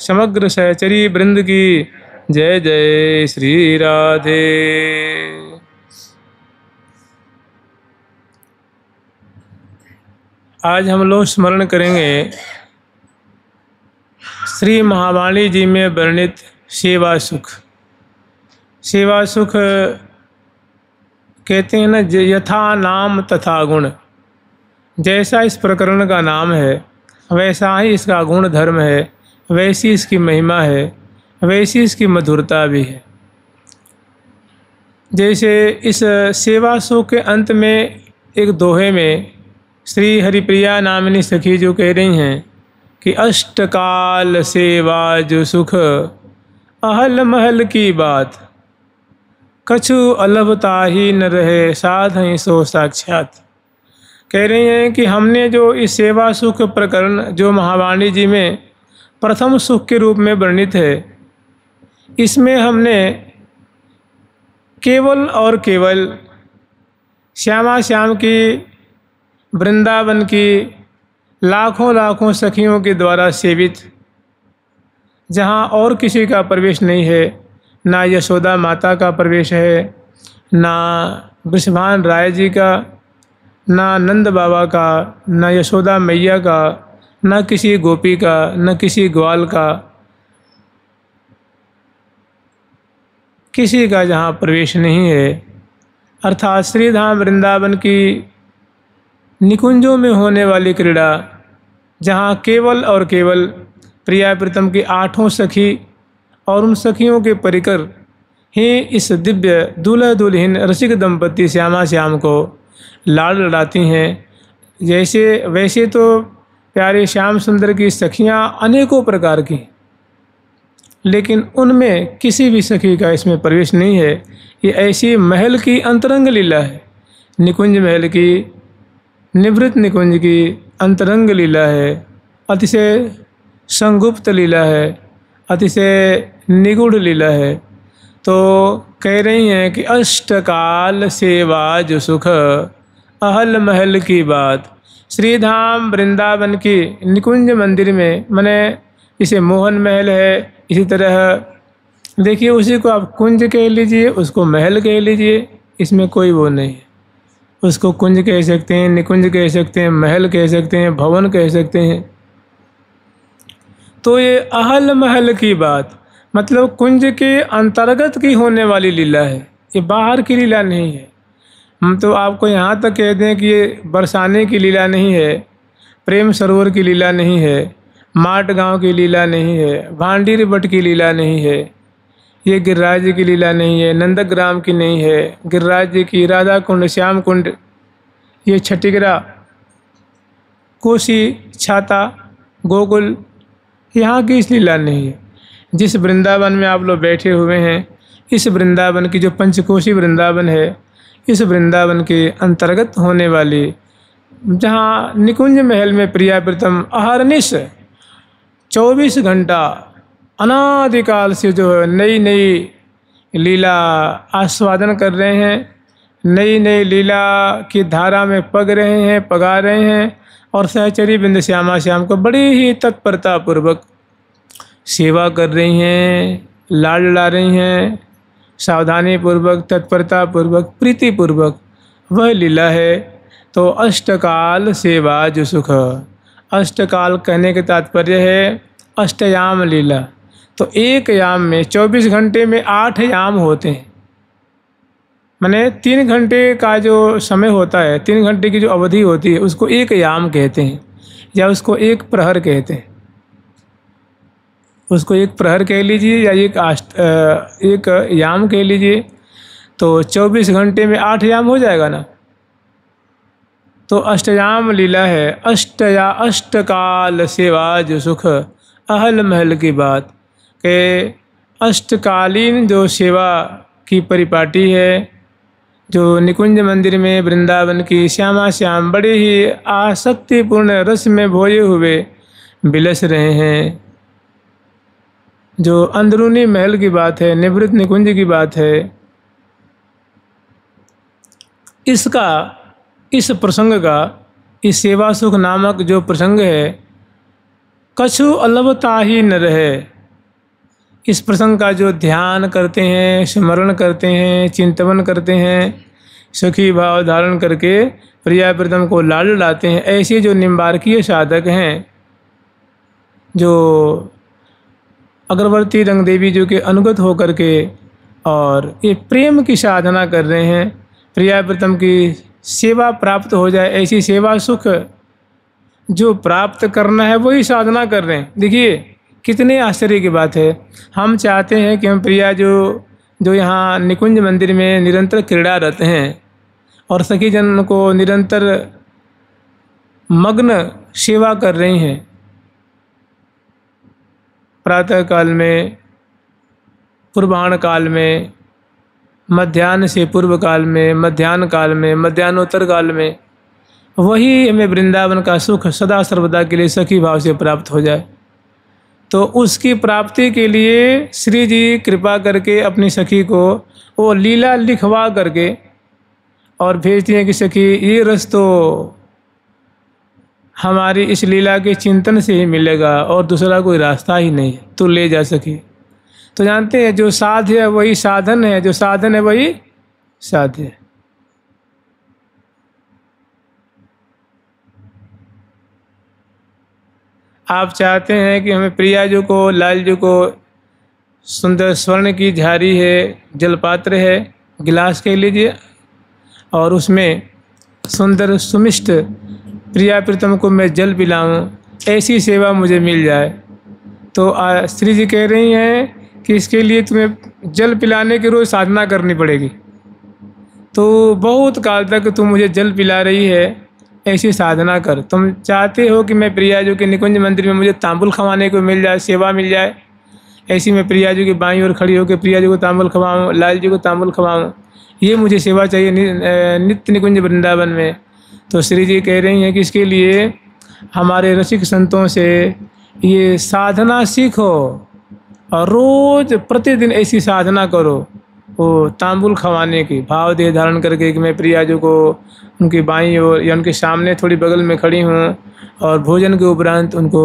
समग्र सहचरी वृंद की जय जय श्री राधे। आज हम लोग स्मरण करेंगे श्री महावाणी जी में वर्णित सेवा सुख। सेवा सुख कहते हैं ना, यथा नाम तथा गुण। जैसा इस प्रकरण का नाम है वैसा ही इसका गुण धर्म है, वैसी इसकी महिमा है, वैसी इसकी मधुरता भी है। जैसे इस सेवा सुख के अंत में एक दोहे में श्री हरिप्रिया नामिनी सखी जो कह रही हैं कि अष्टकाल सेवा जो सुख अहल महल की बात, कछु अलभता ही न रहे साध ही सो साक्षात। कह रही हैं कि हमने जो इस सेवा सुख प्रकरण जो महावाणी जी में प्रथम सुख के रूप में वर्णित है, इसमें हमने केवल और केवल श्यामा श्याम की, वृंदावन की लाखों लाखों सखियों के द्वारा सेवित, जहाँ और किसी का प्रवेश नहीं है, ना यशोदा माता का प्रवेश है, ना वृषभान राय जी का, ना नंद बाबा का, ना यशोदा मैया का, ना किसी गोपी का, न किसी ग्वाल का, किसी का जहाँ प्रवेश नहीं है। अर्थात श्रीधाम वृंदावन की निकुंजों में होने वाली क्रीड़ा, जहाँ केवल और केवल प्रिया प्रीतम की 8 सखी और उन सखियों के परिकर ही इस दिव्य दूल्हा दुल्हन रसिक दंपति श्यामा श्याम को लाड़ लड़ाती हैं। जैसे वैसे तो प्यारे श्याम सुंदर की सखियाँ अनेकों प्रकार की, लेकिन उनमें किसी भी सखी का इसमें प्रवेश नहीं है। ये ऐसी महल की अंतरंग लीला है, निकुंज महल की, निवृत्त निकुंज की अंतरंग लीला है, अतिशय संगुप्त लीला है, अतिशय निगूढ़ लीला है। तो कह रही हैं कि अष्टकाल सेवा जो सुख अहल महल की बात। श्रीधाम वृंदावन की निकुंज मंदिर में, माने इसे मोहन महल है, इसी तरह देखिए उसी को आप कुंज कह लीजिए, उसको महल कह लीजिए, इसमें कोई वो नहीं है। उसको कुंज कह सकते हैं, निकुंज कह सकते हैं, महल कह सकते हैं, भवन कह सकते हैं। तो ये अहल महल की बात मतलब कुंज के अंतर्गत की होने वाली लीला है, ये बाहर की लीला नहीं है। हम तो आपको यहाँ तक कह दें कि ये बरसाने की लीला नहीं है, प्रेम सरोवर की लीला नहीं है, माट गांव की लीला नहीं है, भांडीर बट की लीला नहीं है, ये गिरिराज जी की लीला नहीं है, नंदग्राम की नहीं है, गिरिराज जी की राधा कुंड, श्याम कुंड, ये छठीगरा, कोसी, छाता, गोकुल, यहाँ की इस लीला नहीं है। जिस वृंदावन में आप लोग बैठे हुए हैं, इस वृंदावन की जो पंचकोशी वृंदावन है, इस वृंदावन के अंतर्गत होने वाली, जहाँ निकुंज महल में प्रिया प्रीतम अहरनिश 24 घंटा अनादिकाल से जो है नई नई लीला आस्वादन कर रहे हैं, नई नई लीला की धारा में पग रहे हैं, पगा रहे हैं, और सहचरी बिंद श्यामा श्याम को बड़ी ही तत्परता पूर्वक सेवा कर रही हैं, लाड़ लड़ा रही हैं, सावधानी पूर्वक, तत्परता पूर्वक, प्रीति पूर्वक, वह लीला है। तो अष्टकाल सेवा जो सुख, अष्टकाल कहने के तात्पर्य है अष्टयाम लीला। तो एक याम में 24 घंटे में 8 याम होते हैं, माने 3 घंटे का जो समय होता है, 3 घंटे की जो अवधि होती है, उसको एक याम कहते हैं, या उसको एक प्रहर कहते हैं। उसको एक प्रहर कह लीजिए या एक याम कह लीजिए। तो 24 घंटे में 8 याम हो जाएगा ना। तो अष्टयाम लीला है। अष्टकाल सेवा जो सुख अहल महल की बात के अष्टकालीन जो सेवा की परिपाटी है, जो निकुंज मंदिर में वृंदावन की श्यामा श्याम बड़े ही आसक्तिपूर्ण रस में भोए हुए बिलस रहे हैं, जो अंदरूनी महल की बात है, निवृत्त निकुंज की बात है, इस प्रसंग का, इस सेवा सुख नामक जो प्रसंग है, कछु अलभता ही न रहे इस प्रसंग का जो ध्यान करते हैं, स्मरण करते हैं, चिंतन करते हैं, सखी भाव धारण करके प्रिया प्रीतम को लाड लाते हैं, ऐसे जो निम्बार्कीय साधक हैं, जो अग्रवर्ती रंग देवी जी के अनुगत होकर के और ये प्रेम की साधना कर रहे हैं, प्रिया प्रीतम की सेवा प्राप्त हो जाए, ऐसी सेवा सुख जो प्राप्त करना है वही साधना कर रहे हैं। देखिए कितने आश्चर्य की बात है। हम चाहते हैं कि हम प्रिया जो यहाँ निकुंज मंदिर में निरंतर क्रीड़ारत हैं और सखी जन को निरंतर मग्न सेवा कर रही हैं, प्रातः काल में, पूर्वाह्न काल में, मध्याह्न से पूर्व काल में, मध्याह्न काल में, मध्याह्नोत्तर काल में, वही हमें वृंदावन का सुख सदा सर्वदा के लिए सखी भाव से प्राप्त हो जाए। तो उसकी प्राप्ति के लिए श्री जी कृपा करके अपनी सखी को वो लीला लिखवा करके और भेजती हैं कि सखी ये रस तो हमारी इस लीला के चिंतन से ही मिलेगा और दूसरा कोई रास्ता ही नहीं है, तो ले जा सकी। तो जानते हैं जो साध्य है वही साधन है, जो साधन है वही साध्य है। आप चाहते हैं कि हमें प्रिया जी को, लाल जी को सुंदर स्वर्ण की झारी है, जलपात्र है, गिलास के लीजिए और उसमें सुंदर सुमिष्ट प्रिया प्रीतम को मैं जल पिलाऊं, ऐसी सेवा मुझे मिल जाए। तो श्री जी कह रही हैं कि इसके लिए तुम्हें जल पिलाने की रोज़ साधना करनी पड़ेगी। तो बहुत काल तक तुम मुझे जल पिला रही है, ऐसी साधना कर। तुम चाहते हो कि मैं प्रिया जी के निकुंज मंदिर में मुझे तांबुल खवाने को मिल जाए, सेवा मिल जाए, ऐसी मैं प्रिया जी की बाईं ओर खड़ी होकर प्रिया जी को तांबुल खवाऊँ, लाल जी को तांबुल खवाऊँ, ये मुझे सेवा चाहिए नित्य निकुंज वृंदावन में। तो श्री जी कह रही हैं कि इसके लिए हमारे रसिक संतों से ये साधना सीखो और रोज़ प्रतिदिन ऐसी साधना करो, वो तांबुल खवाने की भाव देह धारण करके कि मैं प्रिया जी को उनकी बाईं ओर या उनके सामने थोड़ी बगल में खड़ी हूँ और भोजन के उपरांत उनको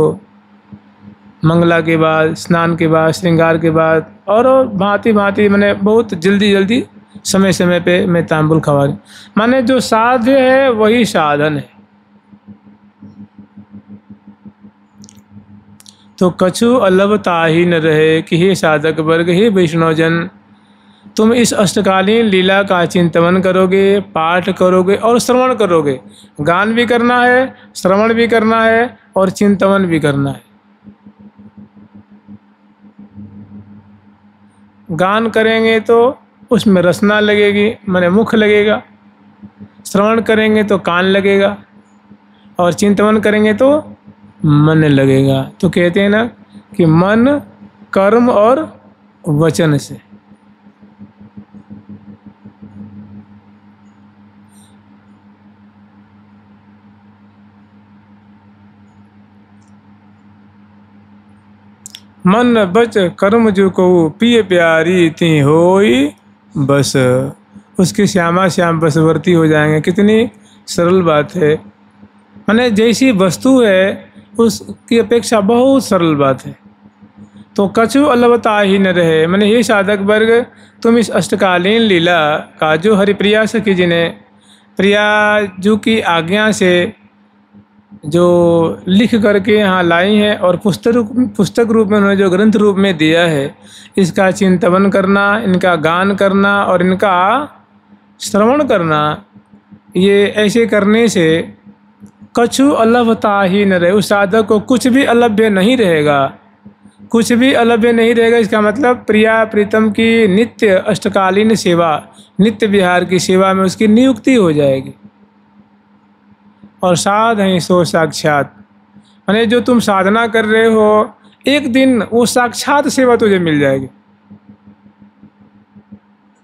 मंगला के बाद, स्नान के बाद, श्रृंगार के बाद और भांति भांति मैंने बहुत जल्दी जल्दी समय समय पे मैं तांबुल खवा रही। माने जो साध्य है वही साधन है। तो कछु अलभता ही न रहे कि हे साधक वर्ग, हे वैष्णवजन, तुम इस अष्टकालीन लीला का चिंतन करोगे, पाठ करोगे और श्रवण करोगे। गान भी करना है, श्रवण भी करना है और चिंतन भी करना है। गान करेंगे तो उसमें रसना लगेगी, माने मुख लगेगा, श्रवण करेंगे तो कान लगेगा और चिंतन करेंगे तो मन लगेगा। तो कहते हैं ना कि मन, कर्म और वचन से। मन बच कर्म जो को पिय प्यारी ती होई बस, उसकी श्यामा श्याम बसवर्ती हो जाएंगे। कितनी सरल बात है, माने जैसी वस्तु है उसकी अपेक्षा बहुत सरल बात है। तो कछु अलवता ही न रहे, माने ये साधक वर्ग, तुम इस अष्टकालीन लीला का जो हरिप्रिया सखी जी ने प्रिया जी की आज्ञा से जो लिख करके यहाँ लाई है और पुस्तक रूप में उन्होंने जो ग्रंथ रूप में दिया है, इसका चिंतन करना, इनका गान करना और इनका श्रवण करना, ये ऐसे करने से कछु अलभता ही न रहे, उस साधक को कुछ भी अलभ्य नहीं रहेगा, कुछ भी अलभ्य नहीं रहेगा। इसका मतलब प्रिया प्रीतम की नित्य अष्टकालीन सेवा, नित्य विहार की सेवा में उसकी नियुक्ति हो जाएगी। और साध है सो साक्षात, माने जो तुम साधना कर रहे हो एक दिन वो साक्षात सेवा तुझे मिल जाएगी।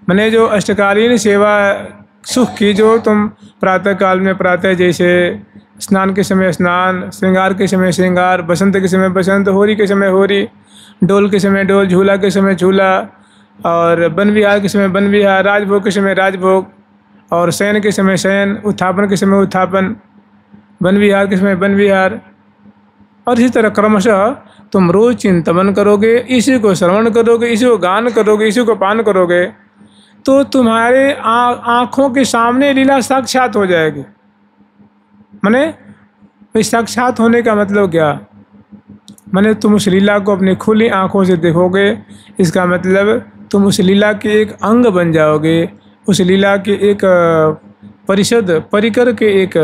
माने जो अष्टकालीन सेवा सुख की, जो तुम प्रातः काल में प्रातः, जैसे स्नान के समय स्नान, श्रृंगार के समय श्रृंगार, बसंत के समय बसंत, होरी के समय होरी, डोल के समय डोल, झूला के समय झूला और वन विहार के समय वन विहार, राजभोग के समय राजभोग और शयन के समय शयन, उत्थापन के समय उत्थापन, वन विहार के समय वन विहार, और इसी तरह क्रमशः तुम रोज चिंतन करोगे, इसी को श्रवण करोगे, इसी को गान करोगे, इसी को पान करोगे, तो तुम्हारे आँखों के सामने लीला साक्षात हो जाएगी। माने साक्षात होने का मतलब क्या? माने तुम उस लीला को अपनी खुली आँखों से देखोगे, इसका मतलब तुम उस लीला के एक अंग बन जाओगे, उस लीला के एक परिषद परिकर के एक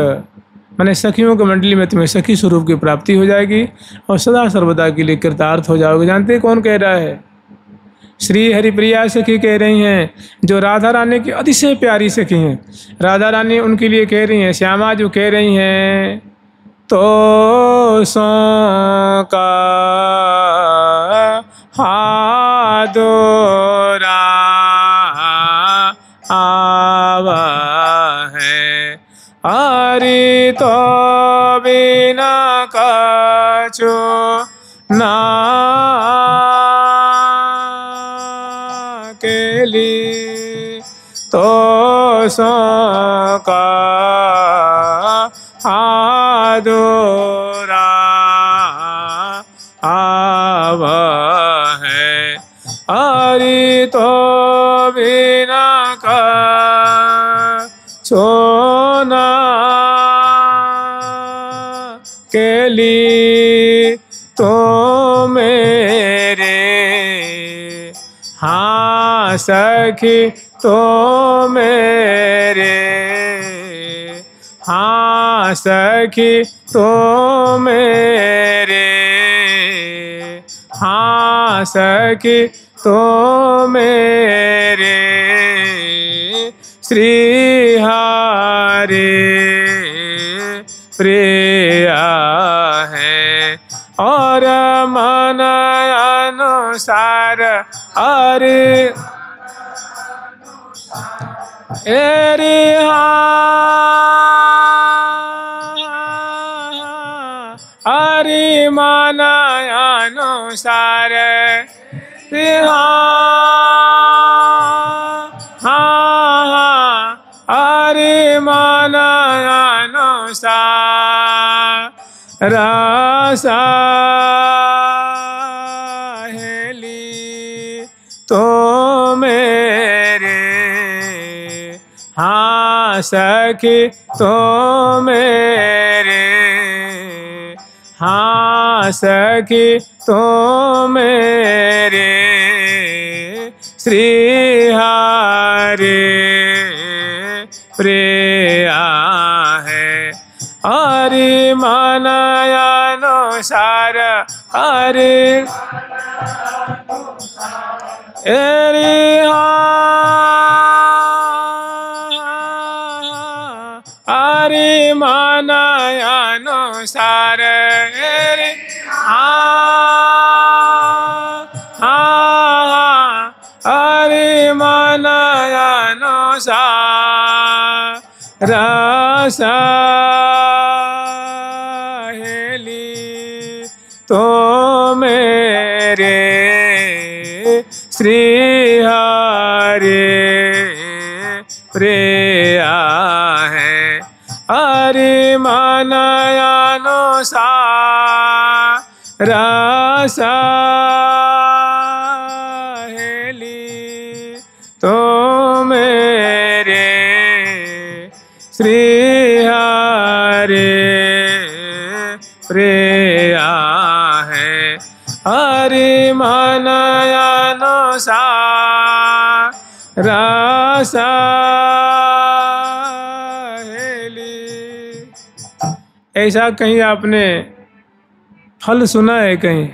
माने सखियों की मंडली में तुम्हें सखी स्वरूप की प्राप्ति हो जाएगी और सदा सर्वदा के लिए कृतार्थ हो जाओगे। जानते हैं कौन कह रहा है? श्री हरिप्रिया सखी कह रही हैं, जो राधा रानी की अतिशय प्यारी सखी हैं। राधा रानी उनके लिए कह रही हैं, श्यामा जो कह रही हैं, तो सो का हादोरा आवा है, अरे तो बिना कछु ना के लिए, तो सो का हादोरा आवा है, अरे तो बिना सोना के लिए, तो मेरे हाँ सखी, तो मेरे हाँ सखी, तो मेरे हाँ सखी, तो मेरे श्री हरे प्रिया है, और मन अनुसार अरे अरे हरि मन अनुसार हरि मन अनुसार रसा हेली, तो मेरे हाँ सखी, तो मेरे हाँ सखी, तो मेरे श्री हरे प्रिया है, हरि मन अनुसार हरि हरि मन अनुसार हरि मन अनुसार रसा हेली, तो मेरे श्री हरे प्रिया है, हरि मन अनुसार रसा हेली, तो मेरे श्री हरे प्रिया है, हरि मन अनुसार रसा हेली। ऐसा कहीं आपने फल सुना है? कहीं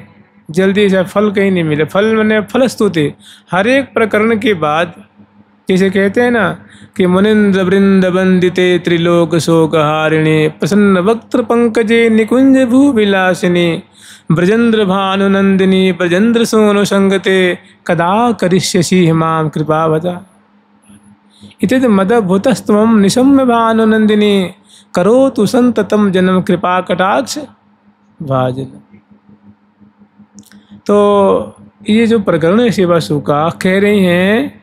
जल्दी से फल कहीं नहीं मिले। फल मैंने फलस्तुति, हर एक प्रकरण के बाद जैसे कहते हैं ना कि मुनिंद्र वृंद वंदिते त्रिलोक शोक हारिणी, प्रसन्न वक्त्र पंकजे निकुंज भू विलासिनी, ब्रजेंद्र भानुनंदिनी ब्रजेंद्र सोनु संगते, कदा करिष्यसि मां कृपा भजा, इति मदभूतस्तमं निशम्य भानुनंदिनी, करोतु संततम जन्म कृपा कटाक्ष भाजन। तो ये जो प्रकरण है सेवा सूका कह रही हैं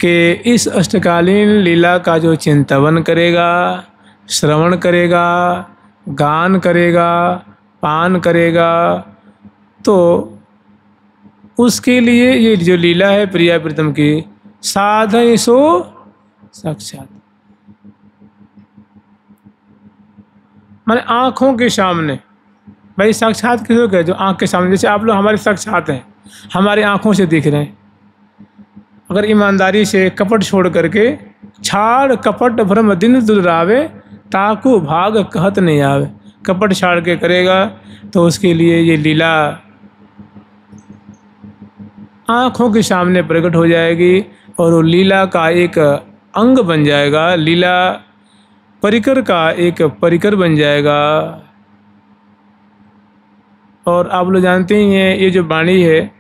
कि इस अष्टकालीन लीला का जो चिंतन करेगा, श्रवण करेगा, गान करेगा, पान करेगा तो उसके लिए ये जो लीला है प्रिया प्रीतम की, साधय सो साक्षात, माने आँखों के सामने। भाई साक्षात किसको कहे? जो आँख के सामने, जैसे आप लोग हमारे साक्षात हैं, हमारी आँखों से दिख रहे हैं। अगर ईमानदारी से कपट छोड़ करके, छाड़ कपट भ्रम दिन दुलरावे, ताकू भाग कहत नहीं आवे, कपट छाड़ के करेगा तो उसके लिए ये लीला आँखों के सामने प्रकट हो जाएगी और वो लीला का एक अंग बन जाएगा, लीला परिकर का एक परिकर बन जाएगा। और आप लोग जानते ही हैं ये जो वाणी है,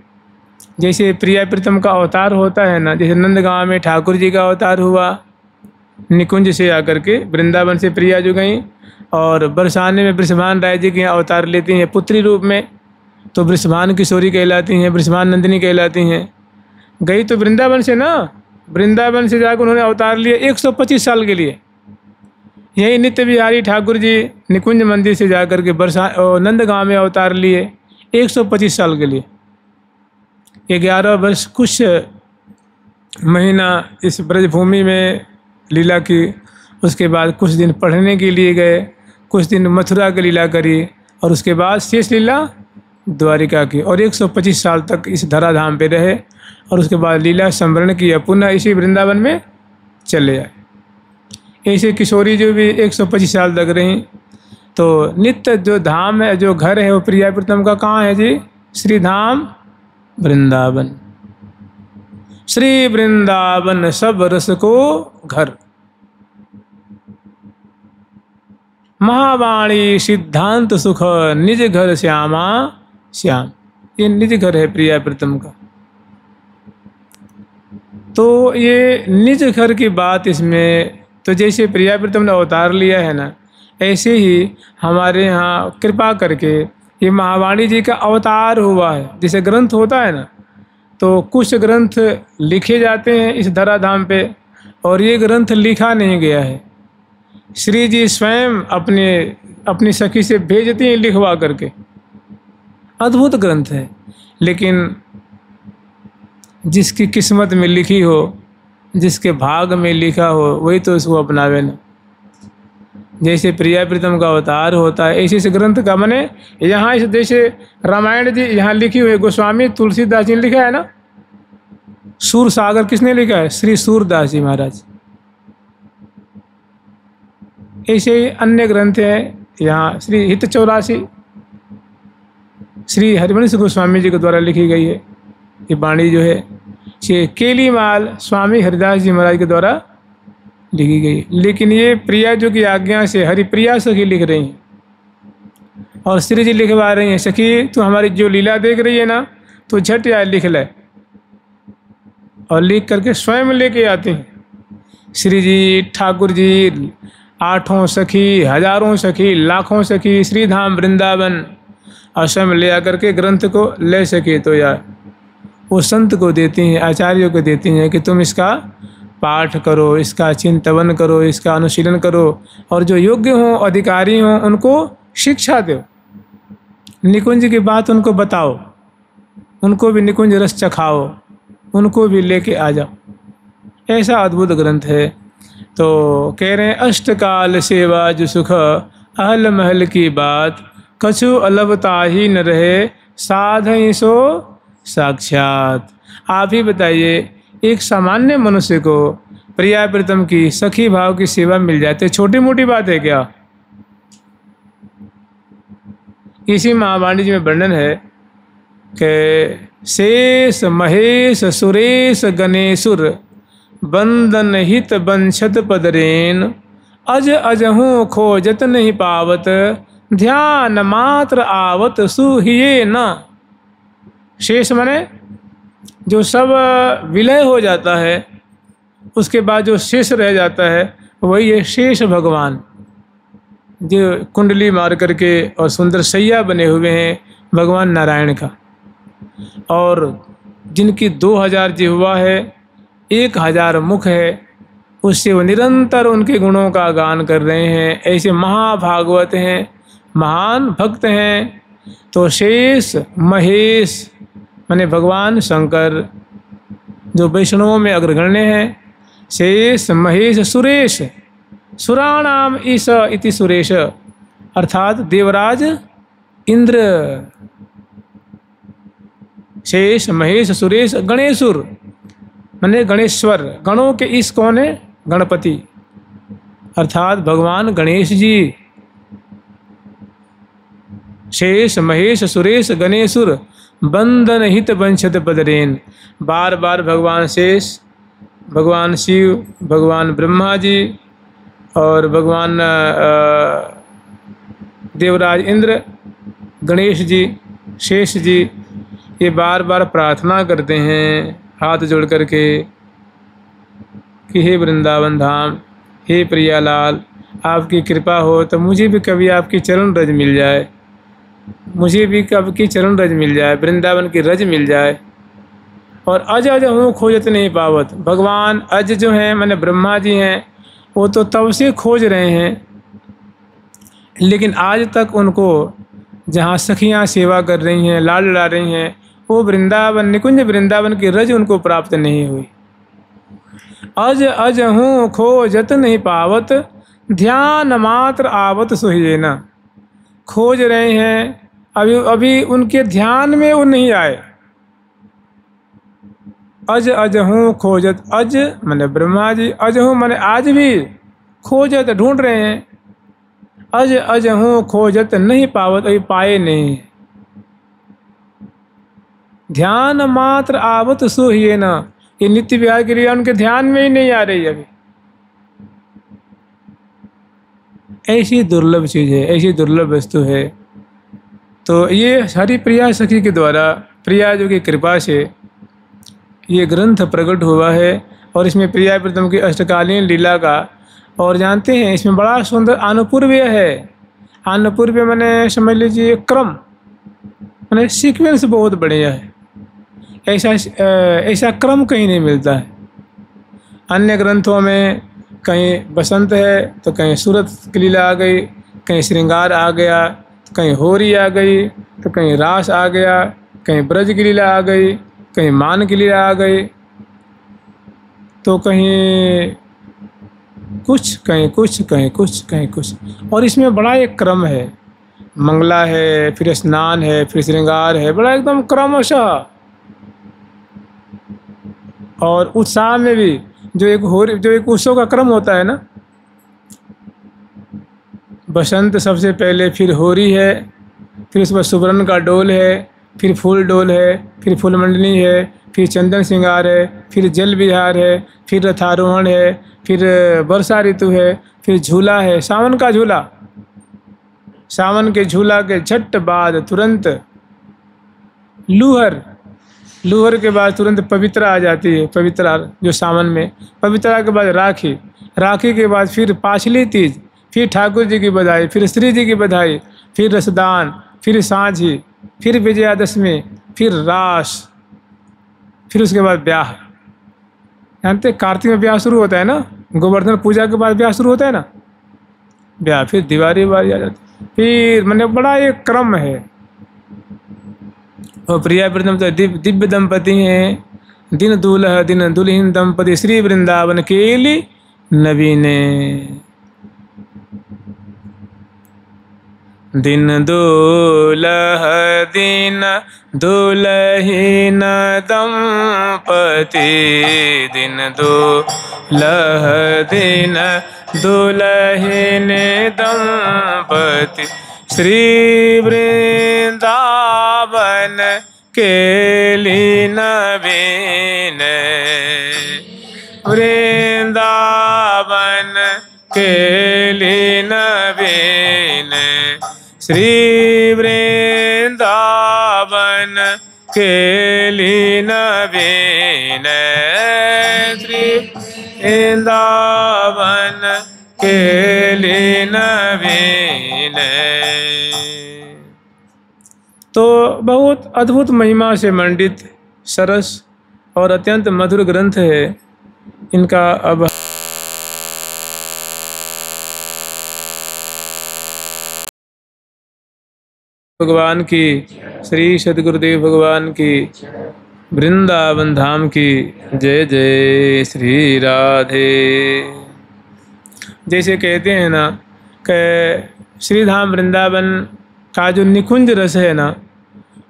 जैसे प्रिया प्रीतम का अवतार होता है ना, जैसे नंदगांव में ठाकुर जी का अवतार हुआ, निकुंज से आकर के वृंदावन से प्रिया जो गई, और बरसाने में वृषभान राय जी के यहाँ अवतार लेती हैं पुत्री रूप में, तो वृषभान किशोरी कहलाती हैं, वृषभान नंदिनी कहलाती हैं। गई तो वृंदावन से ना, वृंदावन से जाकर उन्होंने अवतार लिए 125 साल के लिए। यही नित्य बिहारी ठाकुर जी निकुंज मंदिर से जाकर के नंदगांव में अवतार लिए 125 साल के लिए। 11 वर्ष कुछ महीना इस ब्रजभूमि में लीला की, उसके बाद कुछ दिन पढ़ने के लिए गए, कुछ दिन मथुरा की लीला करी, और उसके बाद शेष लीला द्वारिका की, और 125 साल तक इस धराधाम पे रहे, और उसके बाद लीला संवरण किया, पुनः इसी वृंदावन में चले आए। ऐसे किशोरी जो भी 125 साल तक रहीं। तो नित्य जो धाम है, जो घर है, वो प्रिया प्रीतम का कहाँ है जी? श्री धाम वृंदावन। श्री वृंदावन सब रस को घर, महावाणी सिद्धांत सुख, निज घर श्यामा श्याम। ये निज घर है प्रिया प्रीतम का। तो ये निज घर की बात इसमें, तो जैसे प्रिया प्रीतम ने अवतार लिया है ना, ऐसे ही हमारे यहाँ कृपा करके ये महावाणी जी का अवतार हुआ है। जैसे ग्रंथ होता है ना, तो कुछ ग्रंथ लिखे जाते हैं इस धराधाम पे, और ये ग्रंथ लिखा नहीं गया है। श्री जी स्वयं अपनी सखी से भेजती हैं लिखवा करके। अद्भुत ग्रंथ है, लेकिन जिसकी किस्मत में लिखी हो, जिसके भाग में लिखा हो, वही तो उसको अपनावे ना। जैसे प्रिया प्रीतम का अवतार होता है, ऐसे इस ग्रंथ का मने यहाँ इस जैसे रामायण जी यहाँ लिखी हुई है, गोस्वामी तुलसीदास जी ने लिखा है ना। सूर सागर किसने लिखा है? श्री सूरदास जी महाराज। ऐसे ही अन्य ग्रंथ हैं यहाँ, श्री हित 84 श्री हरिवंश गोस्वामी जी के द्वारा लिखी गई है। ये वाणी जो है श्री केलीमाल स्वामी हरिदास जी महाराज के द्वारा लिखी गई। लेकिन ये प्रिया जो की आज्ञा से हरिप्रिया सखी लिख रही हैं, और श्री जी लिखवा रही हैं, सखी तू हमारी जो लीला देख रही है ना, तो झट या लिख ले, और लिख करके स्वयं लेके आते हैं। श्री जी ठाकुर जी 8 सखी, हजारों सखी, लाखों सखी, श्रीधाम वृंदावन, और स्वयं ले आकर के ग्रंथ को ले सके तो यार वो संत को देती हैं, आचार्यों को देती हैं कि तुम इसका पाठ करो, इसका चिंतन करो, इसका अनुशीलन करो, और जो योग्य हों, अधिकारी हों, उनको शिक्षा दो, निकुंज की बात उनको बताओ, उनको भी निकुंज रस चखाओ, उनको भी लेके आ जाओ। ऐसा अद्भुत ग्रंथ है। तो कह रहे हैं अष्टकाल सेवा जो सुख, अहल महल की बात, कछु अलवता ही न रहे, साधई सो साक्षात। आप ही बताइए, एक सामान्य मनुष्य को प्रिया प्रीतम की सखी भाव की सेवा मिल जाती है, छोटी मोटी बात है क्या? इसी महावाणी जी में वर्णन है कि शेष महेश सुरेश गणेशुर, बंदन हित बंशत पदरेन, अज अजहू खोजत नहीं पावत, ध्यान मात्र आवत सुहिए न। शेष माने जो सब विलय हो जाता है, उसके बाद जो शेष रह जाता है वही है शेष भगवान, जो कुंडली मार करके और सुंदर सैया बने हुए हैं भगवान नारायण का, और जिनकी 2000 जिह्वा है, 1000 मुख है, उससे वो निरंतर उनके गुणों का गान कर रहे हैं। ऐसे महाभागवत हैं महान भक्त हैं तो शेष महेश माने भगवान शंकर जो वैष्णवों में अग्रगण्य हैं। शेष महेश सुरेश, सुराणाम ईश इति सुरेश, अर्थात देवराज इंद्र। शेष महेश सुरेश गणेशुर माने गणेश्वर, गणों के ईश कौन है? गणपति, अर्थात भगवान गणेश जी। शेष महेश सुरेश गणेशुर बंदन हित वंशत बदरेन। बार बार भगवान शेष, भगवान शिव, भगवान ब्रह्मा जी और भगवान देवराज इंद्र, गणेश जी, शेष जी, ये बार बार प्रार्थना करते हैं हाथ जोड़ करके कि हे वृंदावन धाम, हे प्रियालाल, आपकी कृपा हो तो मुझे भी कभी आपकी चरण रज मिल जाए, मुझे भी कब की चरण रज मिल जाए, वृंदावन की रज मिल जाए। और अज अज हूँ खोजत नहीं पावत। भगवान अज जो हैं माने ब्रह्मा जी हैं, वो तो तब से खोज रहे हैं, लेकिन आज तक उनको जहाँ सखियाँ सेवा कर रही हैं, लाड लड़ा रही हैं, वो वृंदावन निकुंज वृंदावन की रज उनको प्राप्त नहीं हुई। अज अज हूँ खोजत नहीं पावत, ध्यान मात्र आवत सोहिए ना। खोज रहे हैं, अभी उनके ध्यान में वो नहीं आए। अज अज हूँ खोजत, अज माने ब्रह्मा जी, अज हूँ माने आज भी खोजत ढूंढ रहे हैं। अज अज हूँ खोजत नहीं पावत, अभी पाए नहीं। ध्यान मात्र आवत सोहिए ना, ये नित्य विहार क्रिया उनके ध्यान में ही नहीं आ रही अभी। ऐसी दुर्लभ चीज़ है, ऐसी दुर्लभ वस्तु है। तो ये हरि प्रिया सखी के द्वारा, प्रिया जो की कृपा से ये ग्रंथ प्रकट हुआ है। और इसमें प्रिया प्रीतम की अष्टकालीन लीला का, और जानते हैं इसमें बड़ा सुंदर अनुपूर्व्य है। अनुपूर्व्य माने समझ लीजिए क्रम, माने सीक्वेंस बहुत बढ़िया है। ऐसा क्रम कहीं नहीं मिलता है। अन्य ग्रंथों में कहीं बसंत है तो कहीं सूरत की लीला आ गई, कहीं श्रृंगार आ गया, तो कहीं होरी आ गई, तो कहीं रास आ गया, कहीं ब्रज की लीला आ गई, कहीं मान की लीला आ गई, तो कहीं कुछ कहीं कुछ कहीं कुछ कहीं कुछ। और इसमें बड़ा एक क्रम है, मंगला है, फिर स्नान है, फिर श्रृंगार है, बड़ा एकदम क्रमशः। और उत्साह में भी जो एक उत्सव का क्रम होता है ना, बसंत सबसे पहले, फिर होरी है, फिर उसके बाद सुवर्ण का डोल है, फिर फूल डोल है, फिर फूल मंडली है, फिर चंदन श्रृंगार है, फिर जल विहार है, फिर रथारोहण है, फिर वर्षा ऋतु है, फिर झूला है, सावन का झूला। सावन के झूला के झट बाद तुरंत लूहर, लूहर के बाद तुरंत पवित्रा आ जाती है, पवित्रा जो सावन में, पवित्रा के बाद राखी, राखी के बाद फिर पाछली तीज, फिर ठाकुर जी की बधाई, फिर श्री जी की बधाई, फिर रसदान, फिर सांझी, फिर विजयादशमी, फिर रास, फिर उसके बाद ब्याह। जानते कार्तिक में ब्याह शुरू होता है ना, गोवर्धन पूजा के बाद ब्याह शुरू होता है ना ब्याह, फिर दिवाली वाली आ जाती, फिर मैंने बड़ा एक क्रम है। और प्रिया प्रीतम तो दिव्य दंपति हैं, दिन दूल्हा दिन दुल्हीन दंपति, श्री वृंदावन केली नवीने। दिन दूल्ह दिन दुल्हीन दंपति, दिन दूल्ह दिन दुल्हीन दंपति, श्री वृंदावन केली नवीन। वृंदावन केली नवीन, श्री वृंदावन केली नवीन, श्री वृंदावन केली नवीन। तो बहुत अद्भुत महिमा से मंडित सरस और अत्यंत मधुर ग्रंथ है इनका। अब भगवान की, श्री सद्गुरुदेव भगवान की, वृंदावन धाम की जय जय श्री राधे। जैसे कहते हैं ना कि श्री धाम वृंदावन का जो निकुंज रस है ना,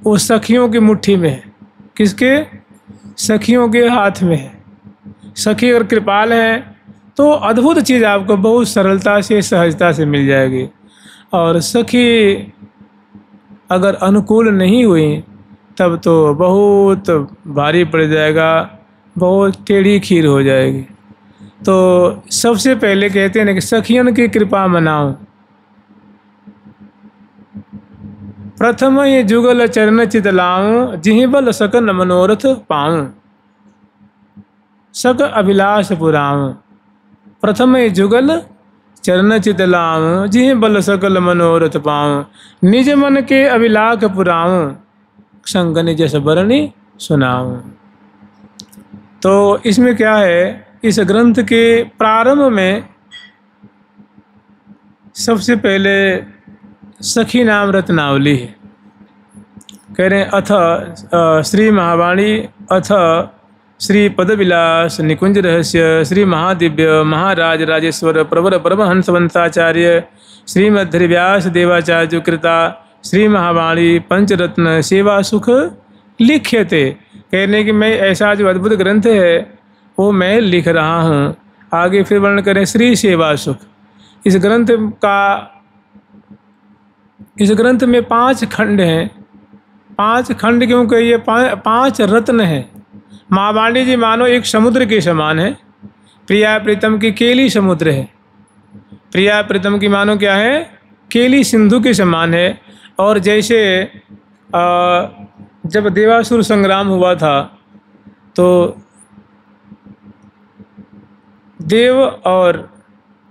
वो सखियों की मुट्ठी में है। किसके? सखियों के हाथ में है। सखी अगर कृपाल है तो अद्भुत चीज़ आपको बहुत सरलता से, सहजता से मिल जाएगी। और सखी अगर अनुकूल नहीं हुई तब तो बहुत भारी पड़ जाएगा, बहुत टेढ़ी खीर हो जाएगी। तो सबसे पहले कहते हैं ना कि सखियन की कृपा मनाओ। प्रथम ये जुगल चरण चित लाऊं, जिहि बल सकन मनोरथ पाऊं, सक अभिलाष पुराऊं। प्रथम ये जुगल चरण चित लाऊं, जिहि बल सकल मनोरथ पाऊं, निज मन के अभिलाष पुराऊं, संगनि जस बरनी सुनाऊं। तो इसमें क्या है, इस ग्रंथ के प्रारंभ में सबसे पहले सखी नाम रत्नावली है। कह रहे हैं अथ श्री महावाणी, अथ श्री पदविलास निकुंज रहस्य, श्री महादिव्य महाराज राजेश्वर प्रवर परमहंस वंशाचार्य श्रीमद्व्यास देवाचार्य कृता श्री महावाणी पंचरत्न सेवा सुख लिख्यते। कहने कि मैं ऐसा जो अद्भुत ग्रंथ है वो मैं लिख रहा हूँ। आगे फिर वर्णन करें श्री सेवा सुख। इस ग्रंथ में 5 खंड हैं। 5 खंड क्योंकि ये 5 रत्न हैं। महावाणी जी मानो एक समुद्र के समान है। प्रिया प्रीतम की केली समुद्र है। प्रिया प्रीतम की मानो क्या है, केली सिंधु के समान है। और जैसे जब देवासुर संग्राम हुआ था तो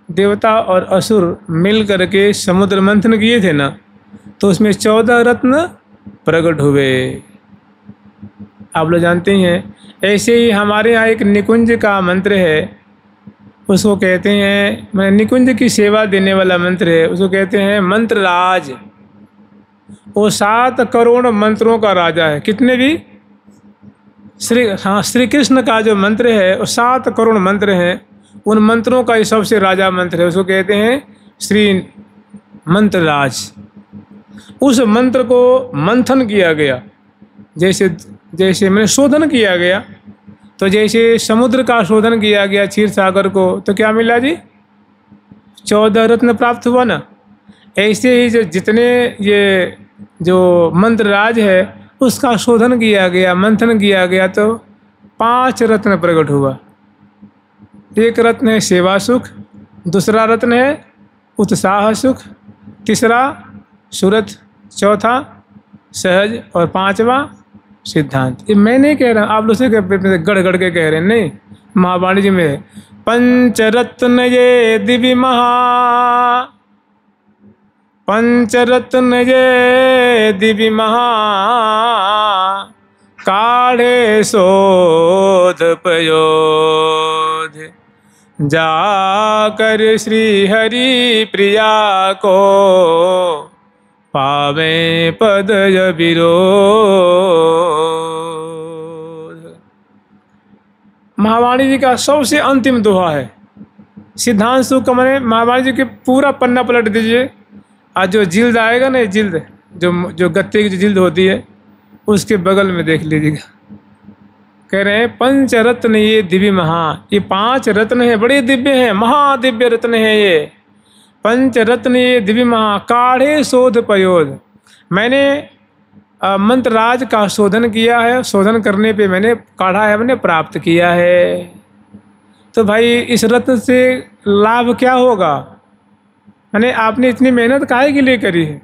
देवता और असुर मिल करके समुद्र मंथन किए थे ना, तो उसमें 14 रत्न प्रकट हुए। आप लोग जानते हैं। ऐसे ही हमारे यहाँ एक निकुंज का मंत्र है, उसको कहते हैं, मैं निकुंज की सेवा देने वाला मंत्र है, उसको कहते हैं मंत्र राज। वो 7 करोड़ मंत्रों का राजा है। कितने भी श्री कृष्ण का जो मंत्र है वो 7 करोड़ मंत्र हैं। उन मंत्रों का ये सबसे राजा मंत्र है, उसको कहते हैं श्री मंत्र राज। उस मंत्र को मंथन किया गया, जैसे मैंने शोधन किया गया। तो जैसे समुद्र का शोधन किया गया क्षीर सागर को, तो क्या मिला जी? 14 रत्न प्राप्त हुआ ना। ऐसे ही जितने ये जो मंत्र राज है उसका शोधन किया गया, मंथन किया गया, तो 5 रत्न प्रकट हुआ। एक रत्न है सेवा सुख, दूसरा रत्न है उत्साह सुख, तीसरा सुरत, चौथा सहज और 5वां सिद्धांत। ये मैं नहीं कह रहा, आप लोग से गढ़ गढ़ के कह रहे हैं, नहीं। महावाणी जी में पंचरत्न ये दिव्य महा, पंचरत्न ये दिव्य महा, काढ़े शोध पयोध, जाकर श्री हरि प्रिया को, पावे पद विरोध। महावाणी जी का सबसे अंतिम दोहा है। सिद्धांत सुख का मैंने महावाणी जी के पूरा पन्ना पलट दीजिए, आज जो जिल्द आएगा ना, जिल्द जो गत्ते की जो जिल्द होती है उसके बगल में देख लीजिएगा। कह रहे हैं पंचरत्न ये दिव्य महा, ये 5 रत्न है, बड़े दिव्य हैं, महादिव्य रत्न है ये। पंचरत्न ये दिव्य महा, काढ़े शोध पयोध। मैंने मंत्रराज का शोधन किया है, शोधन करने पे मैंने काढ़ा है, मैंने प्राप्त किया है। तो भाई इस रत्न से लाभ क्या होगा? मैंने आपने इतनी मेहनत काहे के लिए करी है?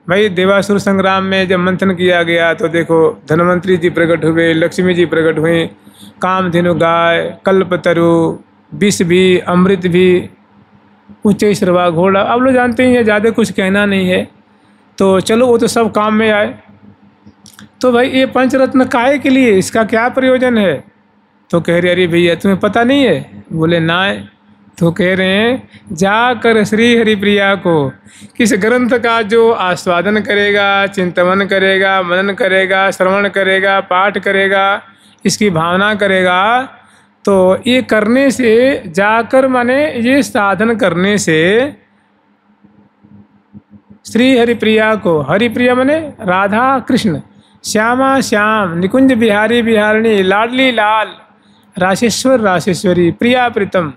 भाई देवासुर संग्राम में जब मंथन किया गया तो देखो धनवंतरी जी प्रकट हुए, लक्ष्मी जी प्रकट हुई, कामधेनु गाय, कल्पतरु, विष भी, अमृत भी, उच्च श्रवा घोड़ा। आप लोग जानते ही हैं, ज़्यादा कुछ कहना नहीं है। तो चलो वो तो सब काम में आए। तो भाई ये पंचरत्न काहे के लिए, इसका क्या प्रयोजन है? तो कह रहे अरे भैया तुम्हें पता नहीं है? बोले ना, तो कह रहे हैं जाकर श्री हरिप्रिया को, किस ग्रंथ का जो आस्वादन करेगा, चिंतन करेगा, मनन करेगा, श्रवण करेगा, पाठ करेगा, इसकी भावना करेगा, तो ये करने से, जाकर माने ये साधन करने से श्री हरिप्रिया को, हरिप्रिया माने राधा कृष्ण, श्यामा श्याम, निकुंज बिहारी बिहारिणी, लाडली लाल, राशेश्वर राशेश्वरी, प्रिया प्रीतम,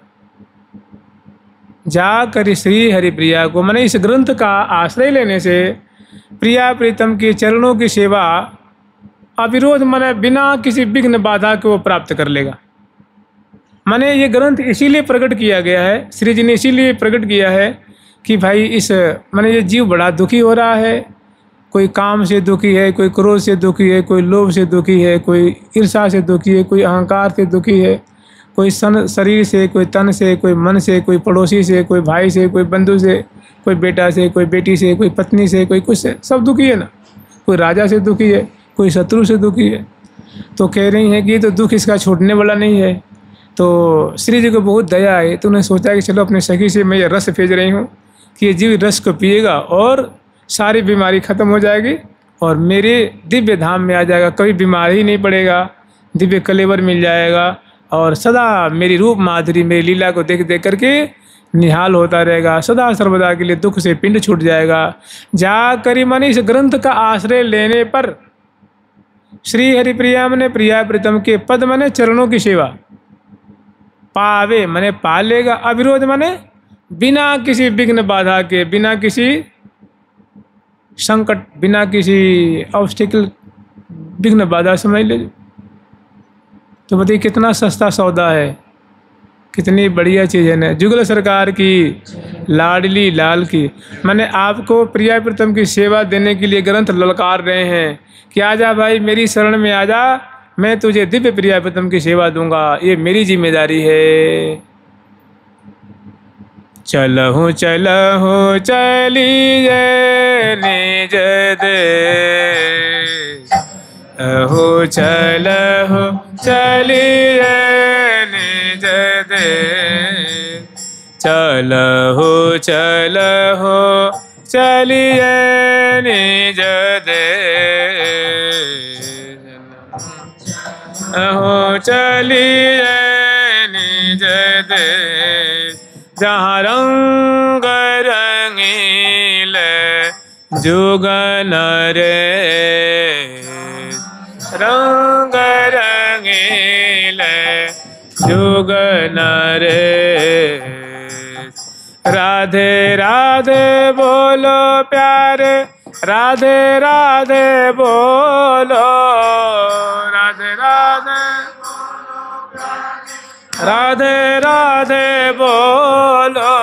जाकर श्री हरिप्रिया को माने इस ग्रंथ का आश्रय लेने से प्रिया प्रीतम के चरणों की सेवा अविरोध माने बिना किसी विघ्न बाधा के वो प्राप्त कर लेगा। माने ये ग्रंथ इसीलिए प्रकट किया गया है, श्री जी ने इसीलिए प्रकट किया है कि भाई इस माने ये जीव बड़ा दुखी हो रहा है, कोई काम से दुखी है, कोई क्रोध से दुखी है, कोई लोभ से दुखी है, कोई ईर्षा से दुखी है, कोई अहंकार से दुखी है, कोई शरीर से, कोई तन से, कोई मन से, कोई पड़ोसी से, कोई भाई से, कोई बंधु से, कोई बेटा से, कोई बेटी से, कोई पत्नी से, कोई कुछ से, सब दुखी है ना। कोई राजा से दुखी है, कोई शत्रु से दुखी है। तो कह रही हैं कि ये तो दुख इसका छूटने वाला नहीं है। तो श्री जी को बहुत दया है, तो उन्होंने सोचा कि चलो अपने सखी से मैं ये रस भेज रही हूँ कि ये जीव रस को पिएगा और सारी बीमारी खत्म हो जाएगी और मेरे दिव्य धाम में आ जाएगा, कभी बीमार ही नहीं पड़ेगा, दिव्य कलेवर मिल जाएगा और सदा मेरी रूप माधुरी, मेरी लीला को देख देख करके निहाल होता रहेगा, सदा सर्वदा के लिए दुख से पिंड छूट जाएगा। जा करी माने इस ग्रंथ का आश्रय लेने पर श्री हरिप्रिया माने प्रिया प्रीतम के पद माने चरणों की सेवा, पावे माने पा लेगा, अविरोध माने बिना किसी विघ्न बाधा के, बिना किसी संकट, बिना किसी ऑब्स्टिकल, विघ्न बाधा समझ लीजिए। तो बताइए कितना सस्ता सौदा है, कितनी बढ़िया चीज़ है ना। जुगल सरकार की, लाडली लाल की, मैंने आपको प्रिया प्रीतम की सेवा देने के लिए ग्रंथ ललकार रहे हैं कि आजा भाई मेरी शरण में आजा, मैं तुझे दिव्य प्रिया प्रीतम की सेवा दूंगा, ये मेरी जिम्मेदारी है। चलहु चलहु चलिए निज देश, हो चलहु चलिए निज देश, चलहु चलहु चलिए निज देश, हो चलिए निज देश, जहाँ रंग रंगीले जुगन रे, रंग रंगीले जुगन रे। राधे राधे बोलो प्यारे, राधे राधे बोलो, राधे राधे, राधे राधे बोलो,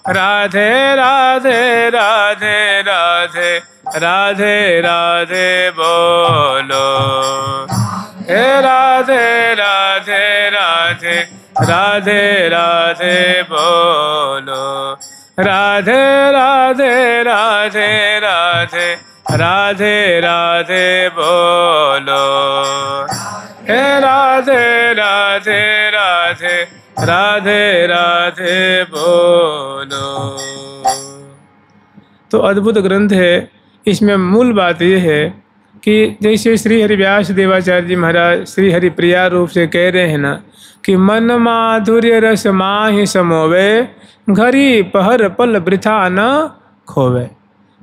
राधे राधे राधे राधे राधे राधे बोलो, हे राधे राधे राधे राधे राधे बोलो, राधे राधे राधे राधे राधे राधे बोलो, हे राधे राधे राधे राधे राधे बोलो। तो अद्भुत ग्रंथ है। इसमें मूल बात यह है कि जैसे श्री हरिव्यास देवाचार्य जी महाराज श्री हरिप्रिया रूप से कह रहे हैं ना कि मन माधुर्य रस माहि समोवे, घड़ी पहर पल वृथा न खोवे।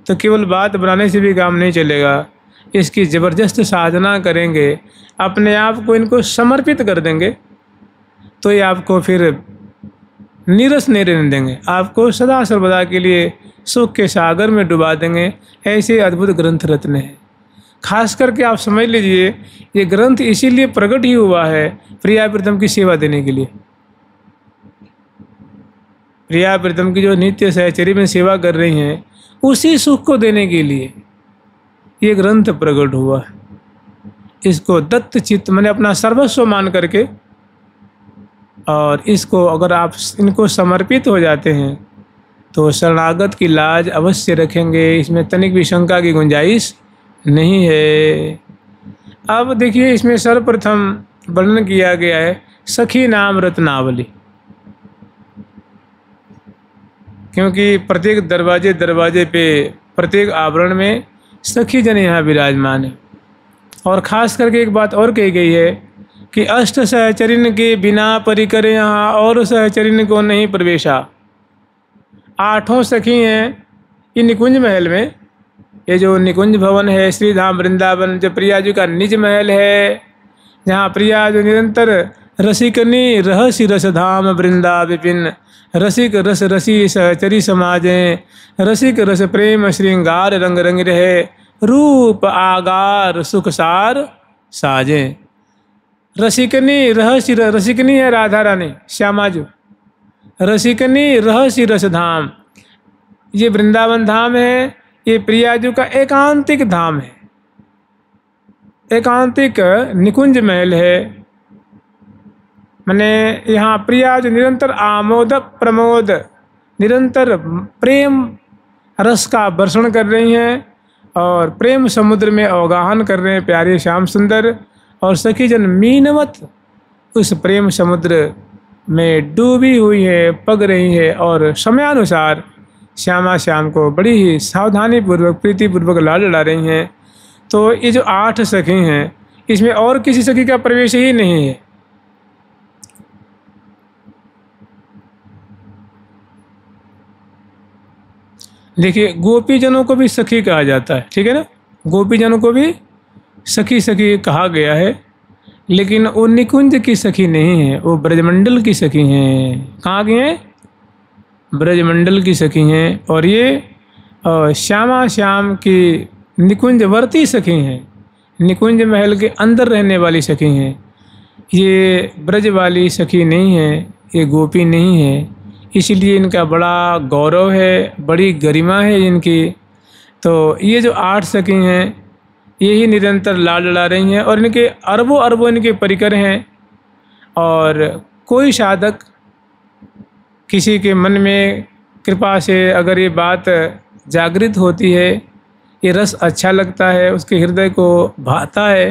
तो केवल बात बनाने से भी काम नहीं चलेगा, इसकी ज़बरदस्त साधना करेंगे, अपने आप को इनको समर्पित कर देंगे तो ये आपको फिर नीरस नहीं रहने देंगे, आपको सदा सर्वदा के लिए सुख के सागर में डुबा देंगे। ऐसे अद्भुत ग्रंथ रत्न हैं। खास करके आप समझ लीजिए ये ग्रंथ इसीलिए प्रकट ही हुआ है प्रिया प्रीतम की सेवा देने के लिए। प्रिया प्रीतम की जो नित्य सहचरी में सेवा कर रही हैं उसी सुख को देने के लिए ये ग्रंथ प्रकट हुआ है। इसको दत्त चित्त मैंने अपना सर्वस्व मान करके, और इसको अगर आप इनको समर्पित हो जाते हैं तो शरणागत की लाज अवश्य रखेंगे, इसमें तनिक भी शंका की गुंजाइश नहीं है। अब देखिए इसमें सर्वप्रथम वर्णन किया गया है सखी नाम रत्नावली। क्योंकि प्रत्येक दरवाजे दरवाजे पे, प्रत्येक आवरण में सखी जन यहाँ विराजमान है। और ख़ास करके एक बात और कही गई है कि अष्ट सहचरिन के बिना परिकर यहाँ और सहचरिन को नहीं प्रवेशा। 8 सखी हैं ये निकुंज महल में। ये जो निकुंज भवन है श्री धाम वृंदावन, जो प्रिया जी का निज महल है, जहाँ प्रिया जो निरंतर रसिकनी रहसी रस धाम वृंदा विपिन, रसिक रस रसी सहचरी समाजें, रसिक रस प्रेम श्रृंगार रंग रंग रहे, रूप आगार सुख सार साजें। रसिकनी रहसी, रसिकनी है राधा रानी श्यामा जो, रसिकनी रहसी रस धाम, ये वृंदावन धाम है। ये प्रिया जी का एकांतिक धाम है, एकांतिक निकुंज महल है। मैंने यहाँ प्रिया जो निरंतर आमोद प्रमोद, निरंतर प्रेम रस का वर्षण कर रही हैं और प्रेम समुद्र में अवगाहन कर रहे हैं प्यारे श्याम सुंदर। और सखी जन मीनवत उस प्रेम समुद्र में डूबी हुई है, पग रही है और समयानुसार श्यामा श्याम को बड़ी ही सावधानी पूर्वक प्रीति पूर्वक लाड लड़ा रही हैं। तो ये जो 8 सखी हैं इसमें और किसी सखी का प्रवेश ही नहीं है। देखिए गोपीजनों को भी सखी कहा जाता है, ठीक है ना, गोपीजनों को भी सखी सखी कहा गया है, लेकिन वो निकुंज की सखी नहीं है, वो ब्रजमंडल की सखी हैं। कहाँ की हैं? ब्रजमंडल की सखी हैं। और ये श्यामा श्याम की निकुंजवर्ती सखी हैं, निकुंज महल के अंदर रहने वाली सखी हैं। ये ब्रज वाली सखी नहीं है, ये गोपी नहीं है, इसलिए इनका बड़ा गौरव है, बड़ी गरिमा है इनकी। तो ये जो 8 सखी हैं यही निरंतर लाड लड़ा रही हैं और इनके अरबों अरबों इनके परिकर हैं। और कोई साधक किसी के मन में कृपा से अगर ये बात जागृत होती है, ये रस अच्छा लगता है, उसके हृदय को भाता है,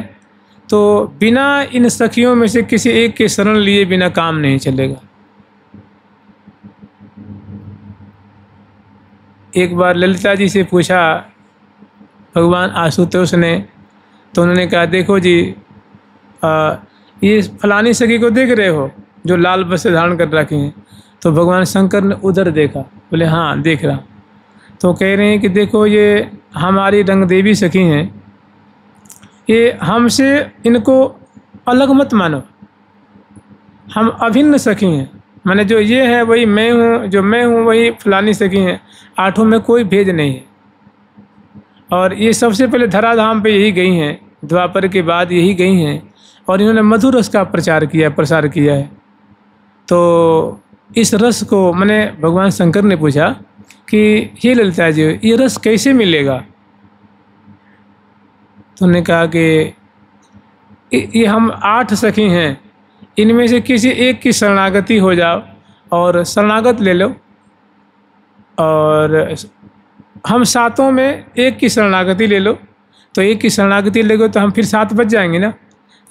तो बिना इन सखियों में से किसी एक के शरण लिए बिना काम नहीं चलेगा। एक बार ललिता जी से पूछा भगवान आशुतोष ने, तो उन्होंने कहा देखो जी ये फलानी सखी को देख रहे हो जो लाल वस्त्र धारण कर रखी हैं? तो भगवान शंकर ने उधर देखा, बोले हाँ देख रहा। तो कह रहे हैं कि देखो ये हमारी रंग देवी सखी हैं, ये हमसे इनको अलग मत मानो, हम अभिन्न सखी हैं। माने जो ये है वही मैं हूँ, जो मैं हूँ वही फलानी सखी हैं, 8 में कोई भेद नहीं है। और ये सबसे पहले धराधाम पे यही गई हैं, द्वापर के बाद यही गई हैं और इन्होंने मधुर रस का प्रचार किया, प्रसार किया है। तो इस रस को मैंने भगवान शंकर ने पूछा कि हे ललिता जी ये रस कैसे मिलेगा? तो उन्होंने कहा कि ये हम 8 सखी हैं, इनमें से किसी एक की शरणागति हो जाओ और शरणागत ले लो, और हम 7 में एक की शरणागति ले लो। तो एक की शरणागति ले गए तो हम फिर 7 बच जाएंगे ना।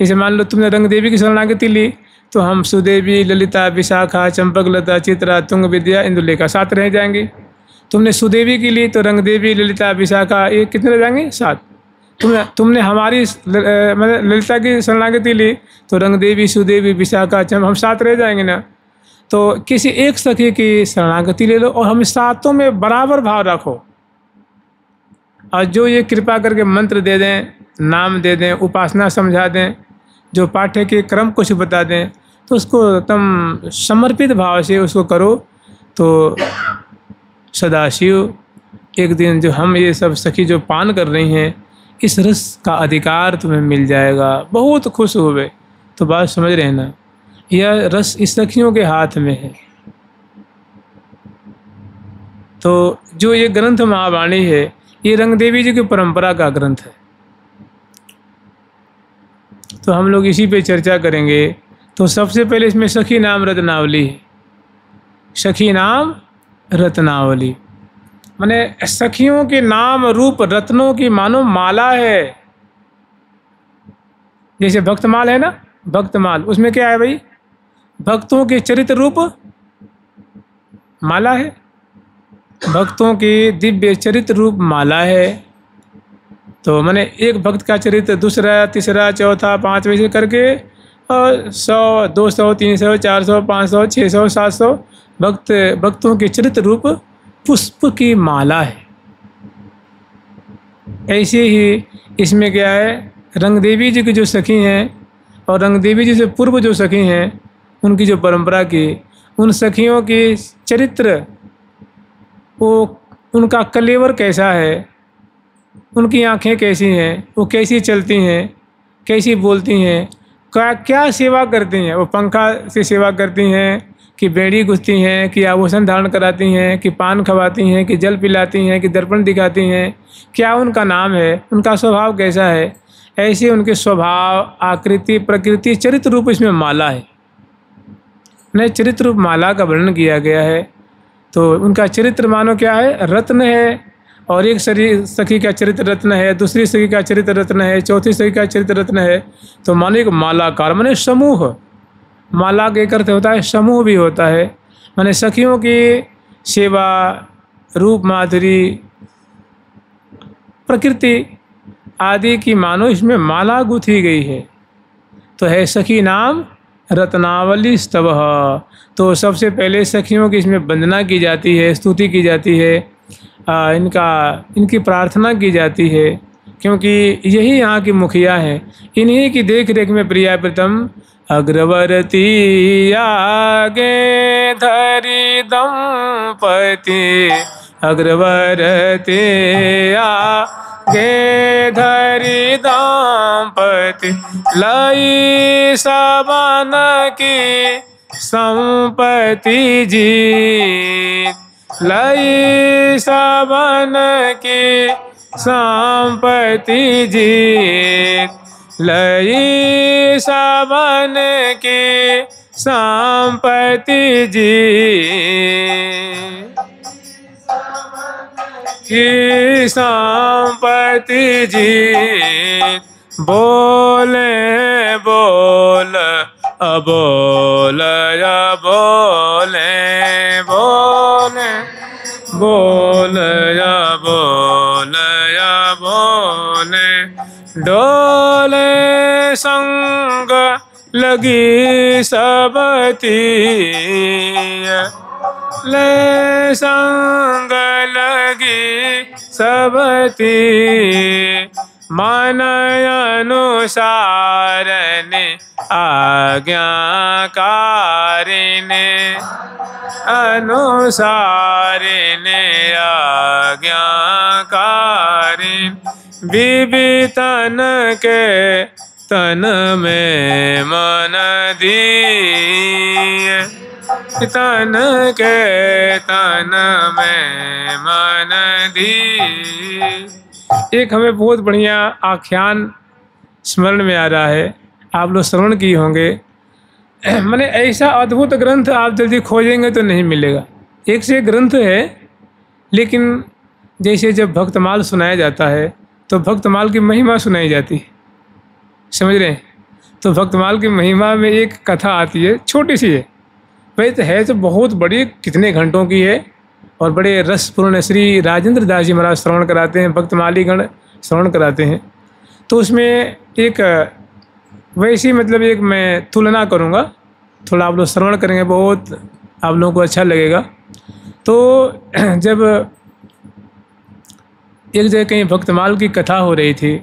जैसे मान लो तुमने रंग देवी की शरणागति ली तो हम सुदेवी, ललिता, विशाखा, चंपकलता, चित्रा, तुंग विद्या, इंदुलेखा 7 रह जाएंगे। तुमने सुदेवी की ली तो रंग देवी, ललिता, विशाखा, ये कितने रह जाएंगे? 7। तुमने हमारी मतलब ललिता की शरणागति ली तो रंग देवी, सुदेवी, विशाखा, हम 7 रह जाएंगे ना। तो किसी एक सखी की शरणागति ले लो और हम 7 में बराबर भाव रखो, और जो ये कृपा करके मंत्र दे दें, नाम दे दें, उपासना समझा दें, जो पाठ्य के क्रम कुछ बता दें, तो उसको तुम समर्पित भाव से उसको करो। तो सदाशिव एक दिन जो हम ये सब सखी जो पान कर रही हैं, इस रस का अधिकार तुम्हें मिल जाएगा। बहुत खुश हुए। तो बात समझ रहे हैं ना, यह रस इस सखियों के हाथ में है। तो जो ये ग्रंथ महावाणी है ये रंग देवी जी की परंपरा का ग्रंथ है। तो हम लोग इसी पे चर्चा करेंगे। तो सबसे पहले इसमें सखी नाम रत्नावली है। सखी नाम रत्नावली माने सखियों के नाम रूप रत्नों की मानो माला है। जैसे भक्तमाल है ना, भक्तमाल, उसमें क्या है भाई? भक्तों के चरित्र रूप माला है। भक्तों की दिव्य चरित्र रूप माला है। तो मैंने एक भक्त का चरित्र दूसरा, तीसरा, चौथा, पाँचवें से करके और 100, 200, 300, 400, 500, 600, 700 भक्तों के चरित्र रूप पुष्प की माला है। ऐसे ही इसमें क्या है, रंग देवी जी की जो सखी हैं और रंग देवी जी से पूर्व जो सखी हैं उनकी जो परंपरा की, उन सखियों की चरित्र, वो उनका कलेवर कैसा है, उनकी आंखें कैसी हैं, वो कैसी चलती हैं, कैसी बोलती हैं, क्या सेवा करती हैं। वो पंखा से सेवा करती हैं कि बेड़ी गुथती हैं, कि आभूषण धारण कराती हैं, कि पान खवाती हैं, कि जल पिलाती हैं, कि दर्पण दिखाती हैं, क्या उनका नाम है, उनका स्वभाव कैसा है। ऐसे उनके स्वभाव, आकृति, प्रकृति, चरित्र रूप इसमें माला है। नए चरित्र रूप माला का वर्णन किया गया है। तो उनका चरित्र मानो क्या है, रत्न है। और एक सखी का चरित्र रत्न है, दूसरी सखी का चरित्र रत्न है, चौथी सखी का चरित्र रत्न है। तो मानो एक मालाकार माने समूह। माला के एक अर्थ होता है समूह भी होता है। माने सखियों की सेवा, रूप, माधुरी, प्रकृति आदि की मानो इसमें माला गुथी गई है। तो है सखी नाम रत्नावली स्तवः। तो सबसे पहले सखियों की इसमें वंदना की जाती है, स्तुति की जाती है, इनकी प्रार्थना की जाती है, क्योंकि यही यहाँ की मुखिया है। इन्हीं की देख रेख में प्रिया प्रीतम अग्रवर्ती आगे धरी दंपति, अग्रवर्ती आगे धरी दंपति, लई सबन की संपत्ति जी, लई सबन की संपत्ति जी, लई सबन की संपत्ति जी, की संपत्ति जी। बोले बोल अबोल बोले बोले बोल बोल बोले, डोले संग लगी सबती, ले संग लगी सबती, मन अनुसार ने आज्ञाकारिने, अनुसारिने आज्ञाकारिन, विवितन के तन में मन दिए, तन के तन में मन दिए। एक हमें बहुत बढ़िया आख्यान स्मरण में आ रहा है, आप लोग श्रवण किए होंगे। मैंने ऐसा अद्भुत ग्रंथ आप जल्दी खोजेंगे तो नहीं मिलेगा। एक से एक ग्रंथ है, लेकिन जैसे जब भक्तमाल सुनाया जाता है तो भक्तमाल की महिमा सुनाई जाती है, समझ रहे हैं। तो भक्तमाल की महिमा में एक कथा आती है, छोटी सी है, वैसे है तो बहुत बड़ी, कितने घंटों की है और बड़े रसपूर्ण श्री राजेंद्र दास जी महाराज श्रवण कराते हैं, भक्तमालीगण श्रवण कराते हैं। तो उसमें एक वैसी मतलब एक मैं तुलना करूँगा, थोड़ा आप लोग श्रवण करेंगे, बहुत आप लोगों को अच्छा लगेगा। तो जब एक जगह कहीं भक्तमाल की कथा हो रही थी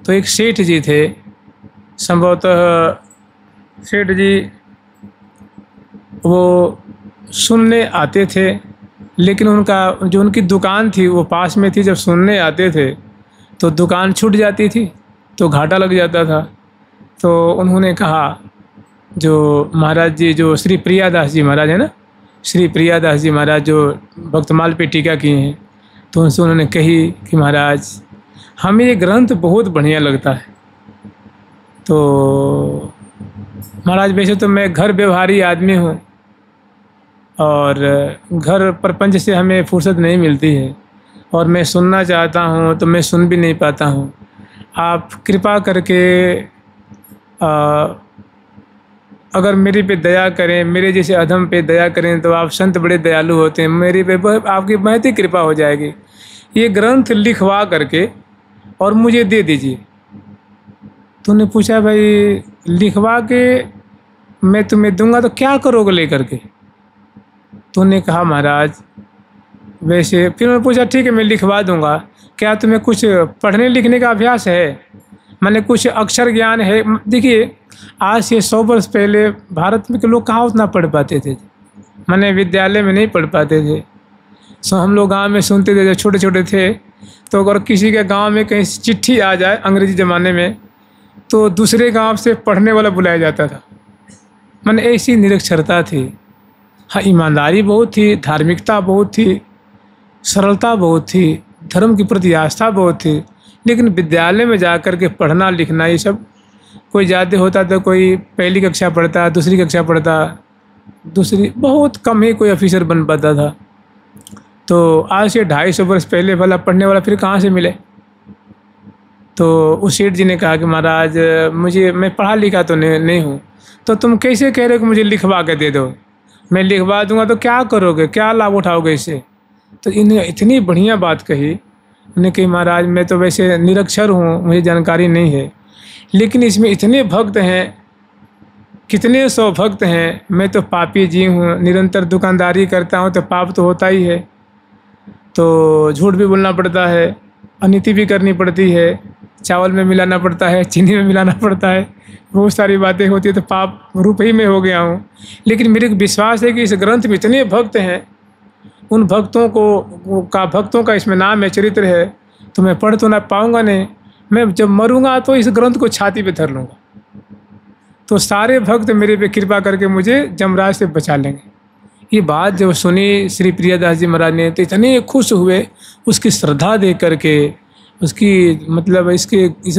तो एक सेठ जी थे, संभवतः सेठ जी वो सुनने आते थे, लेकिन उनका जो उनकी दुकान थी वो पास में थी। जब सुनने आते थे तो दुकान छूट जाती थी तो घाटा लग जाता था। तो उन्होंने कहा, जो महाराज जी, जो श्री प्रियादास जी महाराज है ना, श्री प्रियादास जी महाराज जो भक्तमाल पे टीका किए हैं, तो उनसे उन्होंने कही कि महाराज हमें ये ग्रंथ बहुत बढ़िया लगता है। तो महाराज वैसे तो मैं घर व्यवहारी आदमी हूँ और घर प्रपंच से हमें फुर्सत नहीं मिलती है और मैं सुनना चाहता हूँ तो मैं सुन भी नहीं पाता हूँ। आप कृपा करके अगर मेरे पे दया करें, मेरे जैसे अधम पे दया करें तो आप संत बड़े दयालु होते हैं, मेरे पे आपकी बहुत ही कृपा हो जाएगी। ये ग्रंथ लिखवा करके और मुझे दे दीजिए। तूने पूछा भाई लिखवा के मैं तुम्हें दूंगा तो क्या करोगे लेकर के? तूने कहा महाराज वैसे, फिर मैं पूछा ठीक है मैं लिखवा दूंगा, क्या तुम्हें कुछ पढ़ने लिखने का अभ्यास है, मैंने कुछ अक्षर ज्ञान है? देखिए आज से 100 वर्ष पहले भारत में के लोग कहाँ उतना पढ़ पाते थे, मैंने विद्यालय में नहीं पढ़ पाते थे। सो हम लोग गांव में सुनते थे जब छोटे छोटे थे, तो अगर किसी के गांव में कहीं चिट्ठी आ जाए अंग्रेजी ज़माने में तो दूसरे गांव से पढ़ने वाला बुलाया जाता था। मैंने ऐसी निरक्षरता थी। हाँ ईमानदारी बहुत थी, धार्मिकता बहुत थी, सरलता बहुत थी, धर्म के प्रति आस्था बहुत थी, लेकिन विद्यालय में जा कर के पढ़ना लिखना ये सब कोई ज़्यादा होता तो कोई पहली कक्षा पढ़ता, दूसरी कक्षा पढ़ता, दूसरी बहुत कम ही कोई ऑफिसर बन पाता था। तो आज से 250 वर्ष पहले वाला पढ़ने वाला फिर कहाँ से मिले? तो उस सेठ जी ने कहा कि महाराज मैं पढ़ा लिखा तो नहीं हूँ, तो तुम कैसे कह रहे हो कि मुझे लिखवा के दे दो? मैं लिखवा दूंगा तो क्या करोगे, क्या लाभ उठाओगे इससे? तो इन्हें इतनी बढ़िया बात कही, उन्हें कही महाराज मैं तो वैसे निरक्षर हूँ, मुझे जानकारी नहीं है, लेकिन इसमें इतने भक्त हैं, कितने 100 भक्त हैं, मैं तो पापी जी हूँ, निरंतर दुकानदारी करता हूँ तो पाप तो होता ही है, तो झूठ भी बोलना पड़ता है, अनीति भी करनी पड़ती है, चावल में मिलाना पड़ता है, चीनी में मिलाना पड़ता है, बहुत सारी बातें होती है, तो पाप रूप ही में हो गया हूँ। लेकिन मेरे को विश्वास है कि इस ग्रंथ में इतने भक्त हैं, उन भक्तों का इसमें नाम है, चरित्र है, तो मैं पढ़ तो ना पाऊँगा नहीं, मैं जब मरूंगा तो इस ग्रंथ को छाती पे धर लूँगा, तो सारे भक्त मेरे पे कृपा करके मुझे जमराज से बचा लेंगे। ये बात जब सुनी श्री प्रियदास जी महाराज ने तो इतने खुश हुए, उसकी श्रद्धा देख करके, उसकी मतलब इस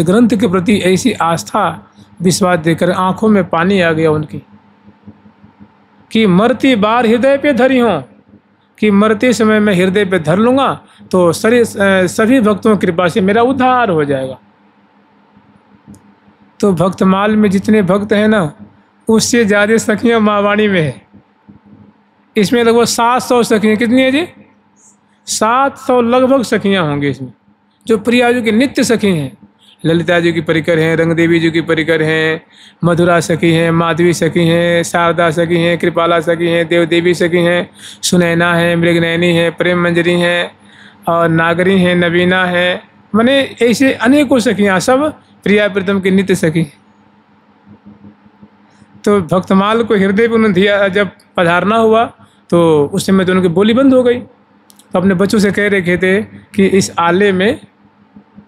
ग्रंथ के प्रति ऐसी आस्था विश्वास देकर आंखों में पानी आ गया उनकी, कि मरती बार हृदय पे धरी हों, कि मरते समय मैं हृदय पे धर लूँगा तो सभी भक्तों की कृपा से मेरा उद्धार हो जाएगा। तो भक्तमाल में जितने भक्त हैं ना, उससे ज़्यादा सखियाँ मावाणी में है। इसमें लगभग 700 सखियाँ, कितनी है जी? 700 लगभग सखियाँ होंगी इसमें, जो प्रिया जी की नित्य सखी हैं। ललिता जी की परिकर हैं, रंगदेवी जी की परिकर हैं, मधुरा सखी हैं, माधवी सखी हैं, शारदा सखी हैं, कृपाला सखी हैं, देवदेवी सखी हैं, सुनैना है, मृगनयनी है, प्रेम मंजरी हैं, और नागरी हैं, नवीना है, माने ऐसे अनेकों सखियाँ, सब प्रिया प्रीतम की नित्य सखी। तो भक्तमाल को हृदय पर उन्होंने दिया, जब पधारना हुआ तो उस समय तो उनकी बोली बंद हो गई। तो अपने बच्चों से कह रखे थे कि इस आले में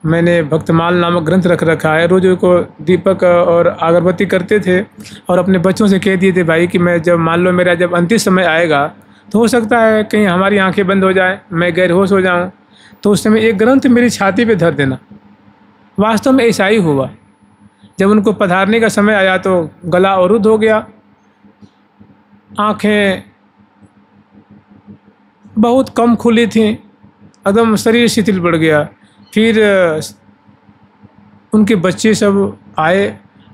मैंने भक्तमाल नामक ग्रंथ रख रखा है, रोज को दीपक और अगरबत्ती करते थे, और अपने बच्चों से कह दिए थे भाई कि मैं जब मान लो मेरा जब अंतिम समय आएगा तो हो सकता है कहीं हमारी आंखें बंद हो जाए, मैं गैर होश हो जाऊँ, तो उस समय एक ग्रंथ मेरी छाती पे धर देना। वास्तव में ऐसा ही हुआ। जब उनको पधारने का समय आया तो गला अवरुद्ध हो गया, आँखें बहुत कम खुली थीं, एकदम शरीर शिथिल पड़ गया। फिर उनके बच्चे सब आए,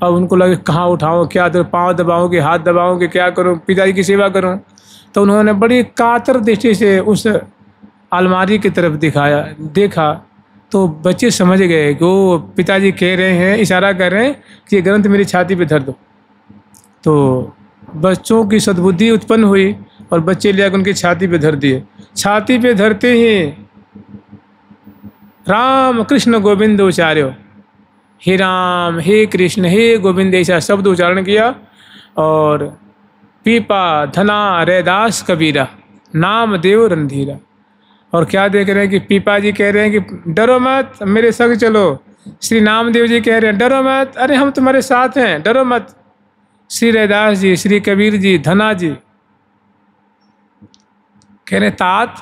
अब उनको लगे कहाँ उठाऊँ, क्या पाँव दबाऊँ कि हाथ दबाऊँ कि क्या करूँ, पिताजी की सेवा करूँ। तो उन्होंने बड़ी कातर दृष्टि से उस अलमारी की तरफ देखा, तो बच्चे समझ गए कि वो पिताजी कह रहे हैं, इशारा कर रहे हैं कि ये ग्रंथ मेरी छाती पे धर दो। तो बच्चों की सद्बुद्धि उत्पन्न हुई और बच्चे ले आकर उनकी छाती पे धर दिए। छाती पे धरते ही राम कृष्ण गोविंद उच्चार्यो, हे राम हे कृष्ण हे गोविंद ऐसा शब्द उच्चारण किया, और पीपा धना रैदास कबीरा नाम देव रणधीरा। और क्या देख रहे हैं कि पीपा जी कह रहे हैं कि डरो मत, मेरे संग चलो। श्री नामदेव जी कह रहे हैं डरो मत, अरे हम तुम्हारे साथ हैं, डरो मत। श्री रैदास जी, श्री कबीर जी, धना जी कह रहे तात,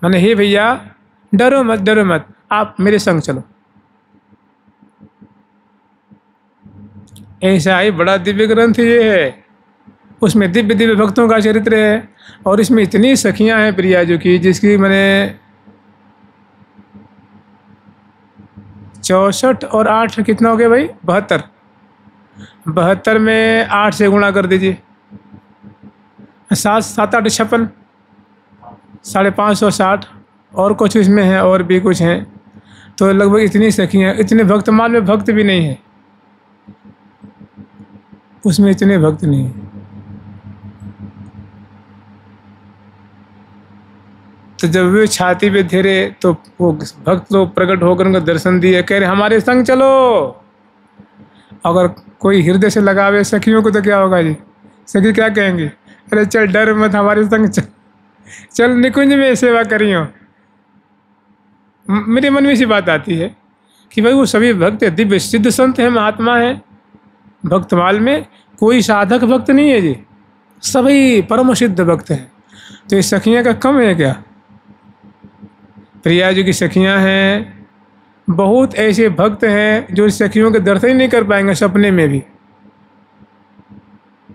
मैंने हे भैया डरो मत, आप मेरे संग चलो। ऐसा ही बड़ा दिव्य ग्रंथ ये है, उसमें दिव्य दिव्य भक्तों का चरित्र है, और इसमें इतनी सखियां हैं प्रिया जी की, जिसकी मैंने 64 और 8 कितना हो गया भाई, 72। 72 में 8 से गुणा कर दीजिए, 7 7 8 56, 550, और कुछ इसमें है, और भी कुछ हैं, तो लगभग इतनी सखियाँ। इतने भक्तमाल में भक्त भी नहीं है, उसमें इतने भक्त नहीं है। तो जब वे छाती पे धीरे तो वो भक्त लोग प्रकट होकर उनको दर्शन दिए, कह रहे हमारे संग चलो। अगर कोई हृदय से लगावे सखियों को तो क्या होगा जी, सखी क्या कहेंगे, अरे चल डर मत, हमारे संग चल निकुंज में सेवा करियो। मेरे मन में ऐसी बात आती है कि भाई वो सभी भक्त दिव्य सिद्ध संत हैं, महात्मा हैं। भक्तमाल में कोई साधक भक्त नहीं है जी, सभी परम सिद्ध भक्त हैं। तो ये सखियाँ का कम है क्या? प्रिया जी की सखियाँ हैं, बहुत ऐसे भक्त हैं जो सखियों के दर्शन ही नहीं कर पाएंगे सपने में भी।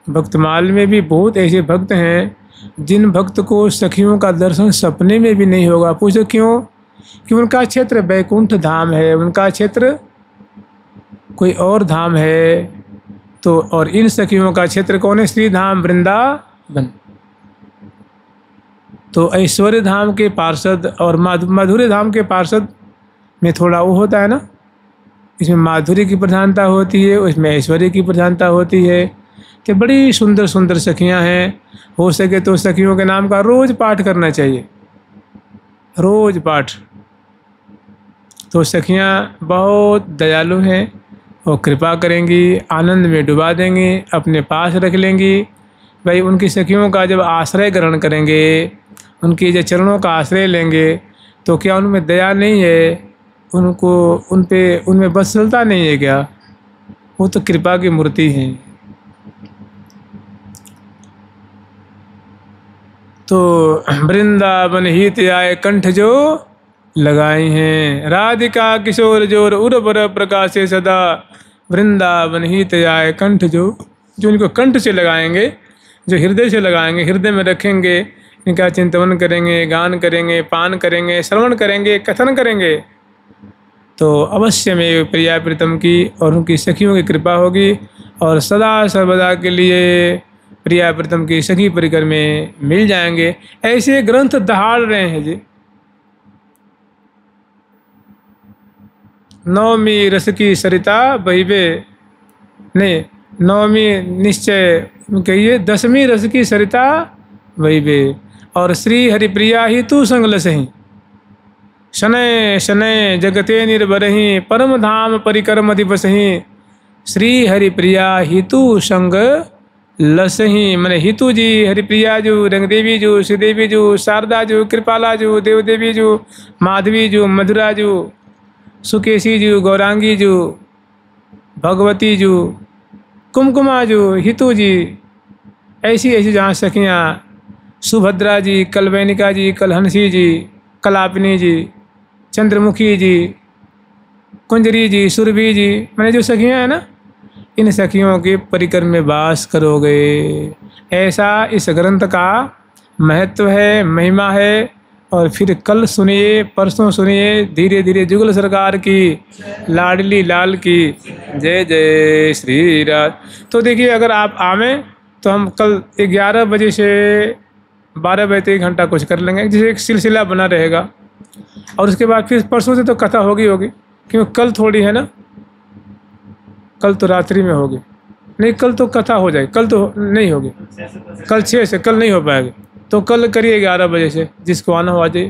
भक्तमाल में भी बहुत ऐसे भक्त हैं जिन भक्त को सखियों का दर्शन सपने में भी नहीं होगा। पूछो क्यों? कि उनका क्षेत्र बैकुंठ धाम है, उनका क्षेत्र कोई और धाम है। तो और इन सखियों का क्षेत्र कौन है? श्री धाम वृंदावन। तो ऐश्वर्य धाम के पार्षद और माधुर्य धाम के पार्षद में थोड़ा वो होता है ना, इसमें माधुर्य की प्रधानता होती है, उसमें ऐश्वर्य की प्रधानता होती है। कि बड़ी सुंदर सुंदर सखियां हैं। हो सके तो सखियों के नाम का रोज़ पाठ करना चाहिए, रोज़ पाठ। तो सखियां बहुत दयालु हैं, वो कृपा करेंगी, आनंद में डुबा देंगी, अपने पास रख लेंगी। भाई उनकी सखियों का जब आश्रय ग्रहण करेंगे, उनकी जो चरणों का आश्रय लेंगे, तो क्या उनमें दया नहीं है? उनको उन पे उनमें वत्सलता नहीं है क्या? वो तो कृपा की मूर्ति हैं। तो वृंदावन हित आए कंठ जो लगाई हैं, राधिका किशोर जोर उर्वर प्रकाशे सदा। वृंदावन हित आए कंठ जो इनको कंठ से लगाएंगे, जो हृदय से लगाएंगे, हृदय में रखेंगे, इनका चिंतन करेंगे, गान करेंगे, पान करेंगे, श्रवण करेंगे, कथन करेंगे, तो अवश्य में प्रिया प्रीतम की और उनकी सखियों की कृपा होगी। और सदा सर्वदा के लिए प्रिया प्रीतम की सखी परिकर में मिल जाएंगे। ऐसे ग्रंथ दहाड़ रहे हैं जी। नवमी रस की सरिता बहिबे, नहीं नवमी निश्चय कहिए, 10वीं रस की सरिता बहिबे। और श्री हरिप्रिया ही तू संग लसही, शनय शनय जगते निर्भरहि, परम धाम परिक्रम दिवसहि। श्री हरिप्रिया हितु संग लसही, मैंने हितु जी, हरिप्रिया जू, रंगदेवी जू, श्रीदेवी जू, शारदा जू, कृपाला जू, देवदेवी जू, माधवी जू, मधुरा जू, सुकेशी जू, गौरांगी जू, भगवती जू, कुमकुमा जू, हितु जी, ऐसी ऐसी जहाँ सखियाँ, सुभद्रा जी, कलवैनिका जी, कलहंसी जी, कलापिनी जी, चंद्रमुखी जी, कुंजरी जी, सुरभि जी, मैंने जो सखियाँ हैं ना, इन सखियों के परिकर में वास करोगे। ऐसा इस ग्रंथ का महत्व है, महिमा है। और फिर कल सुनिए, परसों सुनिए, धीरे धीरे जुगल सरकार की, लाडली लाल की जय जय श्री राम। तो देखिए, अगर आप आवें तो हम कल 11 बजे से 12 बजे तक 1 घंटा कुछ कर लेंगे, जिसे एक सिलसिला बना रहेगा। और उसके बाद फिर परसों से तो कथा होगी क्योंकि कल थोड़ी है ना, कल तो रात्रि में होगी। नहीं, कल तो कथा हो जाएगी, कल तो नहीं होगी, कल 6 से, कल नहीं हो पाएगी। तो कल करिए 11 बजे से, जिसको आना हो आ जाइए।